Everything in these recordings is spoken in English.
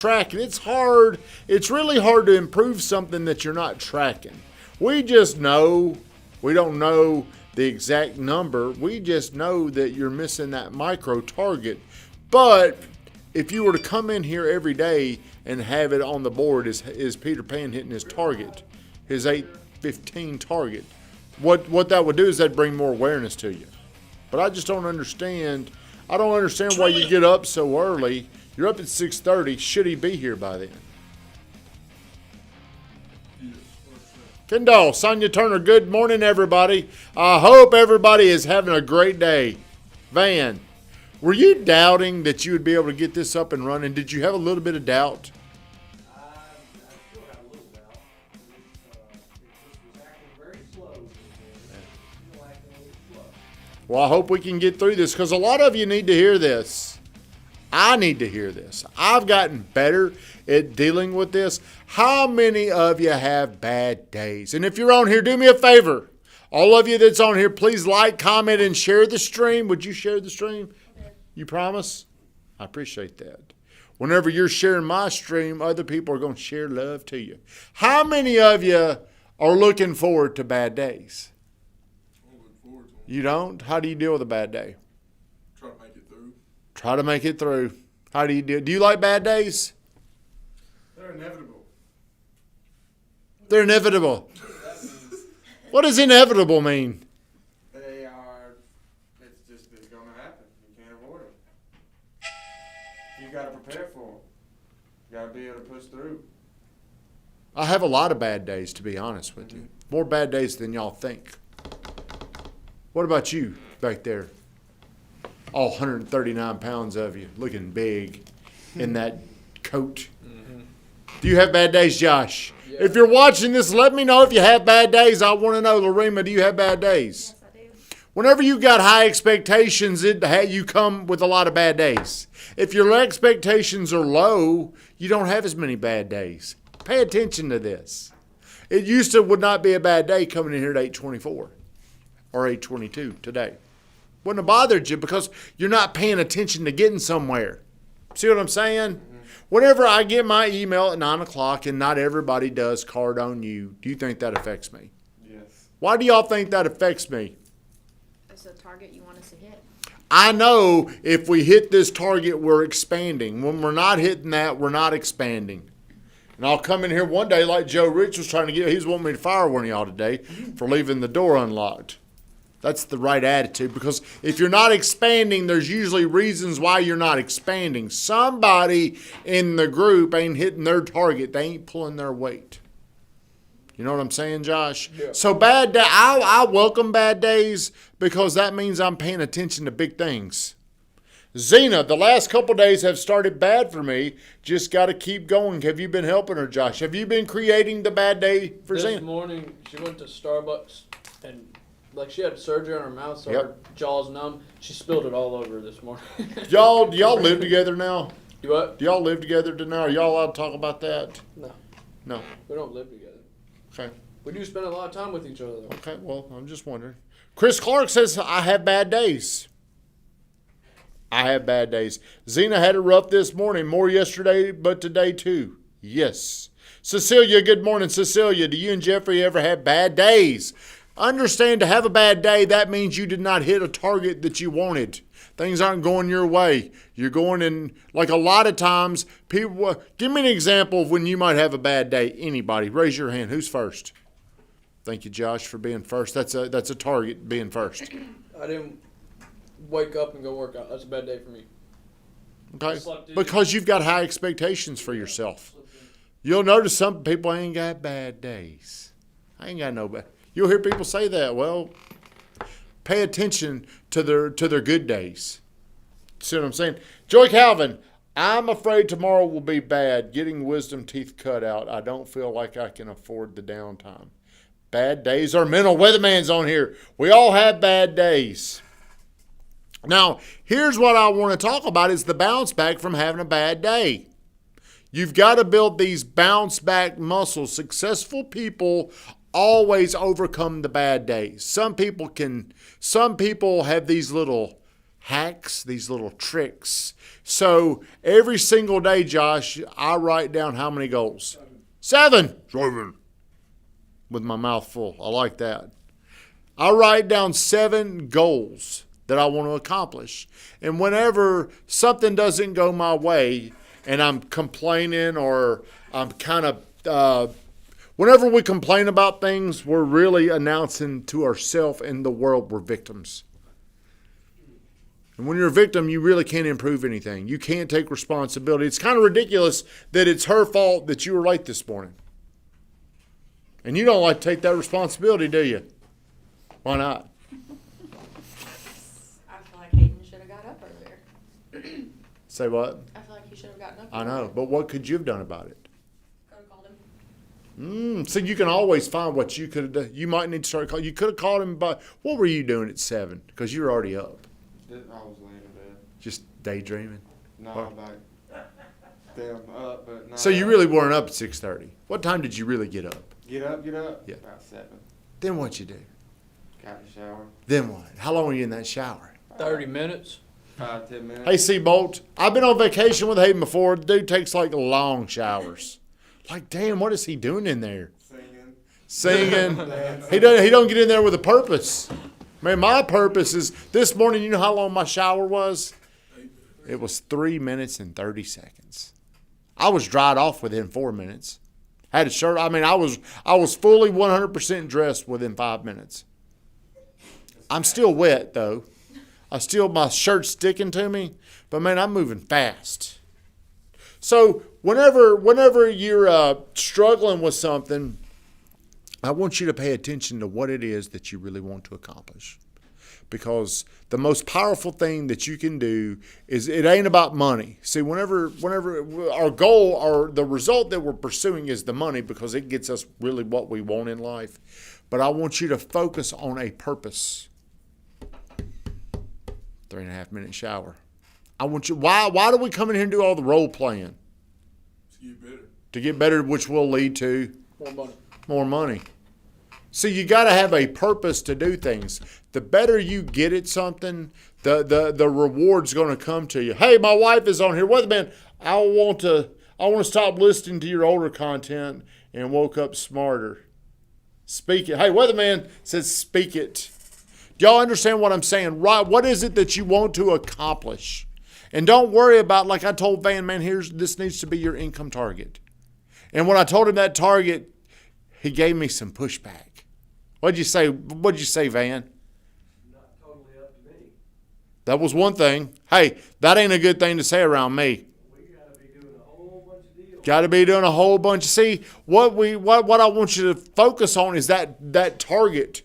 tracking. It's hard. It's really hard to improve something that you're not tracking. We just know. We don't know the exact number. We just know that you're missing that micro target. But if you were to come in here every day and have it on the board, is Peter Pan hitting his target, his 815 target, what that would do is that'd bring more awareness to you. But I just don't understand. I don't understand why you get up so early. You're up at 6:30. Should he be here by then? Kendall, Sonia Turner, good morning, everybody. I hope everybody is having a great day. Van, were you doubting that you would be able to get this up and running? Did you have a little bit of doubt? I still have a little doubt. It was acting very slow. Still acting a little slow. Well, I hope we can get through this because a lot of you need to hear this. I need to hear this. I've gotten better at dealing with this. How many of you have bad days? And if you're on here, do me a favor. All of you that's on here, please like, comment, and share the stream. Would you share the stream? You promise? I appreciate that. Whenever you're sharing my stream, other people are going to share love to you. How many of you are looking forward to bad days? I'm looking forward to them. You don't? How do you deal with a bad day? Try to make it through. Try to make it through. How do you do? Do you like bad days? They're inevitable. They're inevitable. That means What does inevitable mean? They are. It's going to happen. You can't avoid them. You got to prepare for them. You got to be able to push through. I have a lot of bad days, to be honest with you. More bad days than y'all think. What about you back there? All 139 pounds of you, looking big in that coat. Do you have bad days, Josh? Yeah. If you're watching this, let me know if you have bad days. I want to know, Lorema, do you have bad days? Yes, I do. Whenever you got high expectations, you come with a lot of bad days. If your expectations are low, you don't have as many bad days. Pay attention to this. It would not be a bad day coming in here at 8:24 or 8:22 today. Wouldn't have bothered you because you're not paying attention to getting somewhere. See what I'm saying? Whenever I get my email at 9 o'clock and not everybody does card on you, do you think that affects me? Yes. Why do y'all think that affects me? It's a target you want us to hit. I know if we hit this target, we're expanding. When we're not hitting that, we're not expanding. And I'll come in here one day like Joe Rich was trying to get. He's wanting me to fire one of y'all today for leaving the door unlocked. That's the right attitude, because if you're not expanding, there's usually reasons why you're not expanding. Somebody in the group ain't hitting their target. They ain't pulling their weight. You know what I'm saying, Josh? Yeah. So bad day, I welcome bad days because that means I'm paying attention to big things. Zena, the last couple days have started bad for me. Just got to keep going. Have you been helping her, Josh? Have you been creating the bad day for this Zena? morning she went to Starbucks and she had surgery on her mouth, so Yep. her jaw's numb. She spilled it all over this morning. Y'all live together now? You what? Do y'all live together now? Are y'all allowed to talk about that? No, No. we don't live together. Okay. We do spend a lot of time with each other, though. Okay, well, I'm just wondering. Chris Clark says, I have bad days. I have bad days. Zena had it rough this morning. More yesterday, but today too. Yes. Cecilia, good morning. Cecilia, do you and Jeffrey ever have bad days? Understand, to have a bad day, that means you did not hit a target that you wanted. Things aren't going your way. You're going in, like a lot of times, people, give me an example of when you might have a bad day. Anybody, raise your hand. Who's first? Thank you, Josh, for being first. That's a target, being first. I didn't wake up and go work out. That's a bad day for me. Okay? Slept in. Because you've got high expectations for yourself. You'll notice some people ain't got bad days. I ain't got no bad. You'll hear people say that. Well, pay attention to their good days. See what I'm saying? Joy Calvin, I'm afraid tomorrow will be bad. Getting wisdom teeth cut out. I don't feel like I can afford the downtime. Bad days are mental. Weatherman's on here. We all have bad days. Now, here's what I want to talk about is the bounce back from having a bad day. You've got to build these bounce back muscles. Successful people always overcome the bad days. Some people have these little hacks, these little tricks. So every single day, Josh, I write down how many goals? 7. 7. With my mouth full. I like that. I write down 7 goals that I want to accomplish. And whenever something doesn't go my way and I'm complaining or I'm kind of, whenever we complain about things, we're really announcing to ourselves and the world we're victims. And when you're a victim, you really can't improve anything. You can't take responsibility. It's kind of ridiculous that it's her fault that you were late this morning. And you don't like to take that responsibility, do you? Why not? I feel like Hayden should have got up earlier. Say what? I feel like he should have gotten up I earlier. know, but what could you have done about it? Could have called him. So you can always find what you could have done. You might need to start calling. You could have called him, but what were you doing at 7? Because you were already up. I was laying in bed. Just daydreaming. No, Well- I'm like, damn, up, but no. So you really weren't up at 6:30. What time did you really get up? Get up. Yeah. About 7. Then what you do? Got in the shower. Then what? How long were you in that shower? 30 minutes. 5, 10 minutes. Hey, Seabolt, I've been on vacation with Hayden before. The dude takes like long showers. Like, damn, what is he doing in there? Singing. He don't get in there with a purpose. Man, my purpose is this morning. You know how long my shower was? It was 3 minutes and 30 seconds. I was dried off within 4 minutes. Had a shirt. I mean, I was fully 100% dressed within 5 minutes. I'm still wet though. My shirt's sticking to me, but man, I'm moving fast. So whenever you're struggling with something, I want you to pay attention to what it is that you really want to accomplish. Because the most powerful thing that you can do is it ain't about money. See, whenever our goal or the result that we're pursuing is the money because it gets us really what we want in life. But I want you to focus on a purpose. 3.5 minute shower. I want you. Why do we come in here and do all the role playing? To get better. To get better, which will lead to More money. more money. So you got to have a purpose to do things. The better you get at something, the reward's going to come to you. Hey, my wife is on here. Weatherman, I want to stop listening to your older content and woke up smarter. Speak it. Hey, Weatherman says speak it. Do y'all understand what I'm saying? Right? What is it that you want to accomplish? And don't worry about, like I told Van, man, this needs to be your income target. And when I told him that target, he gave me some pushback. What'd you say, Van? Not totally up to me. That was one thing. Hey, that ain't a good thing to say around me. We gotta be doing a whole bunch of deals. Got to be doing a whole bunch. See, what I want you to focus on is that target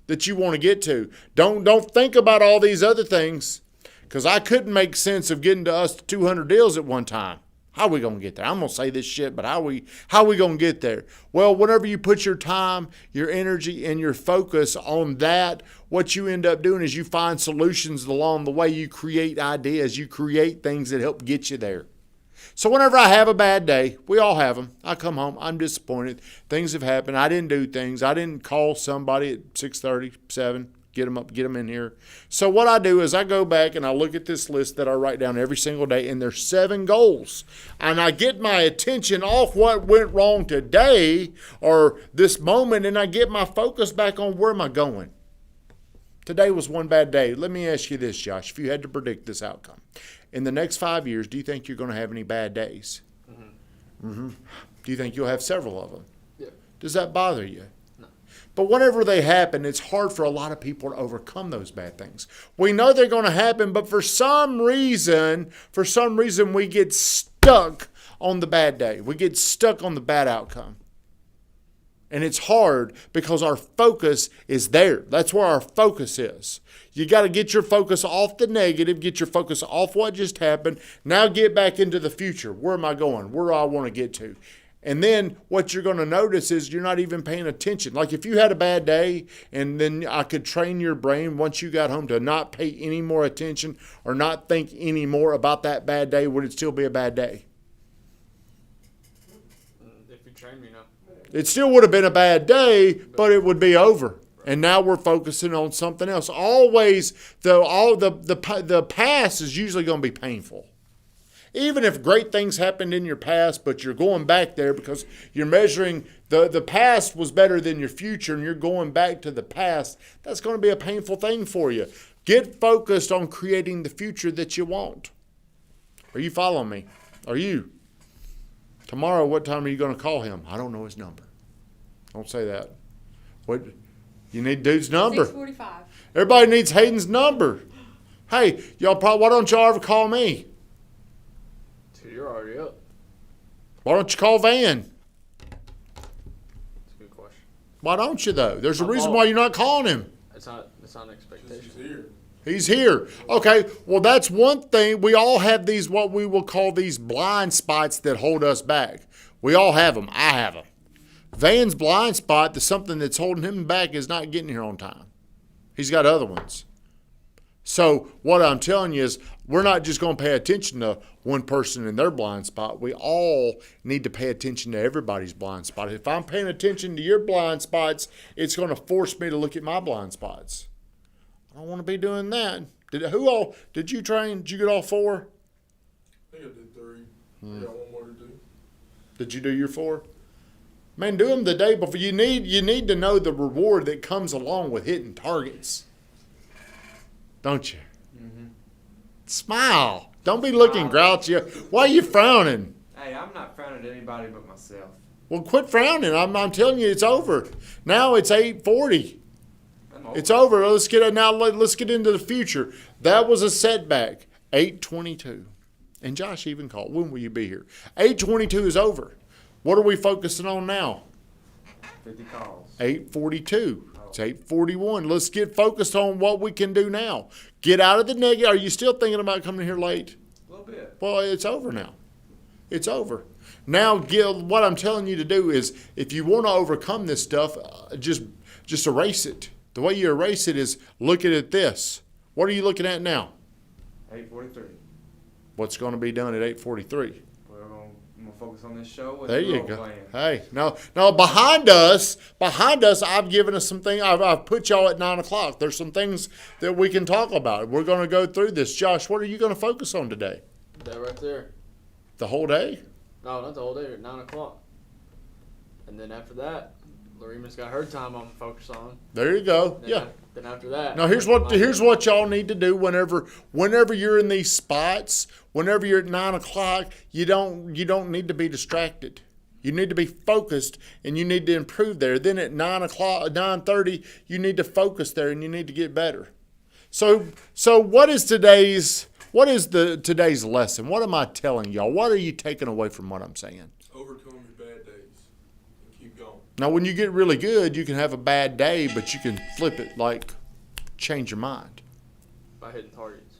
that you want to get to. Don't think about all these other things, because I couldn't make sense of getting to us 200 deals at one time. How are we going to get there? I'm going to say this shit, but how are we going to get there? Well, whenever you put your time, your energy, and your focus on that, what you end up doing is you find solutions along the way. You create ideas. You create things that help get you there. So whenever I have a bad day, we all have them. I come home, I'm disappointed. Things have happened. I didn't do things. I didn't call somebody at 6:30, 7, get them in here. So what I do is I go back and I look at this list that I write down every single day, and there's 7 goals. And I get my attention off what went wrong today or this moment, and I get my focus back on where am I going. Today was one bad day. Let me ask you this, Josh. If you had to predict this outcome, in the next 5 years, do you think you're going to have any bad days? Mm-hmm. Do you think you'll have several of them? Yeah. Does that bother you? No. But whenever they happen, it's hard for a lot of people to overcome those bad things. We know they're going to happen, but for some reason, we get stuck on the bad day. We get stuck on the bad outcome. And it's hard because our focus is there. That's where our focus is. You got to get your focus off the negative, get your focus off what just happened. Now get back into the future. Where am I going? Where do I want to get to? And then what you're going to notice is you're not even paying attention. Like if you had a bad day and then I could train your brain once you got home to not pay any more attention or not think any more about that bad day, would it still be a bad day? If you train me, no. It still would have been a bad day, but it would be over. And now we're focusing on something else. Always, the past is usually going to be painful. Even if great things happened in your past, but you're going back there because you're measuring the past was better than your future and you're going back to the past, that's going to be a painful thing for you. Get focused on creating the future that you want. Are you following me? Are you? Tomorrow, what time are you going to call him? I don't know his number. Don't say that. What? You need dude's number. 6:45. Everybody needs Hayden's number. Hey, why don't y'all ever call me? Dude, you're already up. Why don't you call Van? That's a good question. Why don't you, though? There's a My reason fault. why you're not calling him. It's not an expectation. She's here. He's here. Okay, well, that's one thing. We all have these, what we will call these blind spots that hold us back. We all have them. I have them. Van's blind spot, the something that's holding him back, is not getting here on time. He's got other ones. So what I'm telling you is we're not just going to pay attention to one person in their blind spot. We all need to pay attention to everybody's blind spot. If I'm paying attention to your blind spots, it's going to force me to look at my blind spots. I don't want to be doing that. Did you train? Did you get all 4? I think I did 3. I got one more to do. Did you do your 4? Man, do them the day before. You need to know the reward that comes along with hitting targets. Don't you? Mm-hmm. Smile. Don't be looking grouchy. Why are you frowning? Hey, I'm not frowning at anybody but myself. Well, quit frowning. I'm telling you, it's over. Now it's 8:40. I'm over. It's over. Let's get into the future. That was a setback. 8:22. And Josh even called. When will you be here? 8:22 is over. What are we focusing on now? 50 calls. 8:42. It's 8:41. Let's get focused on what we can do now. Get out of the negative. Are you still thinking about coming here late? A little bit. Well, it's over now. It's over. Now, Gil, what I'm telling you to do is if you want to overcome this stuff, just erase it. The way you erase it is looking at this. What are you looking at now? 8:43. What's going to be done at 8:43? I'm gonna focus on this show. With There the you role go. playing. Hey, now behind us, I've given us some things. I've put y'all at 9 o'clock. There's some things that we can talk about. We're going to go through this. Josh, what are you going to focus on today? That right there. The whole day? No, not the whole day. At 9 o'clock. And then after that, Larima's got her time I'm focused on. There you go. Then Yeah. Then after that. Now here's what y'all need to do whenever you're in these spots, whenever you're at 9 o'clock, you don't need to be distracted. You need to be focused and you need to improve there. Then at 9 o'clock, 9:30, you need to focus there and you need to get better. So what is today's lesson? What am I telling y'all? What are you taking away from what I'm saying? Overcome your bad days and keep going. Now, when you get really good, you can have a bad day, but you can flip it, like change your mind. By hitting targets.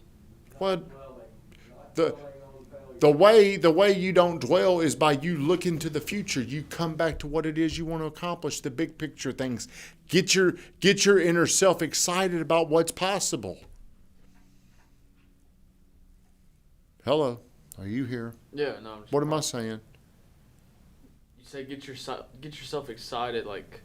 Well, Not the- dwelling on failure. the way you don't dwell is by you looking to the future. You come back to what it is you want to accomplish, the big picture things. Get your inner self excited about what's possible. Hello, are you here? Yeah, no. I'm just What am I saying? You say get yourself excited, like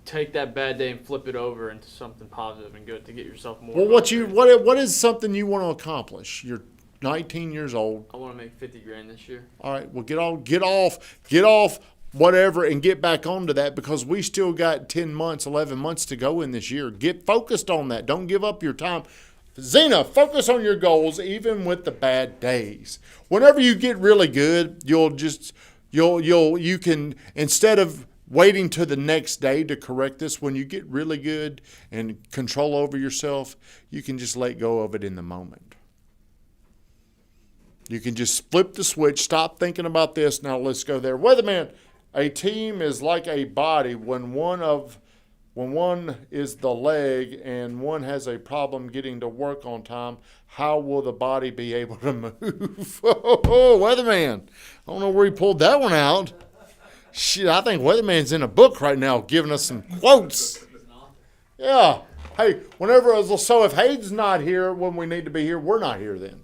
take that bad day and flip it over into something positive and good to get yourself more. Well, motivated. what is something you want to accomplish? You're 19 years old. I want to make 50 grand this year. All right, well, get off whatever and get back onto that because we still got 10 months, 11 months to go in this year. Get focused on that. Don't give up your time. Zena, focus on your goals even with the bad days. Whenever you get really good, you can, instead of waiting to the next day to correct this, when you get really good and control over yourself, you can just let go of it in the moment. You can just flip the switch, stop thinking about this, now let's go there. Weatherman, a team is like a body. When one is the leg and one has a problem getting to work on time, how will the body be able to move? Oh, Weatherman. I don't know where he pulled that one out. Shit, I think Weatherman's in a book right now giving us some quotes. Yeah. Hey, so if Hayden's not here when we need to be here, we're not here then.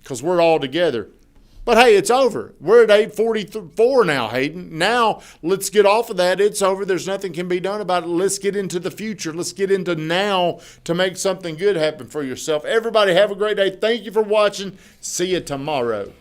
Because we're all together. But hey, it's over. We're at 8:44 now, Hayden. Now let's get off of that. It's over. There's nothing can be done about it. Let's get into the future. Let's get into now to make something good happen for yourself. Everybody have a great day. Thank you for watching. See you tomorrow.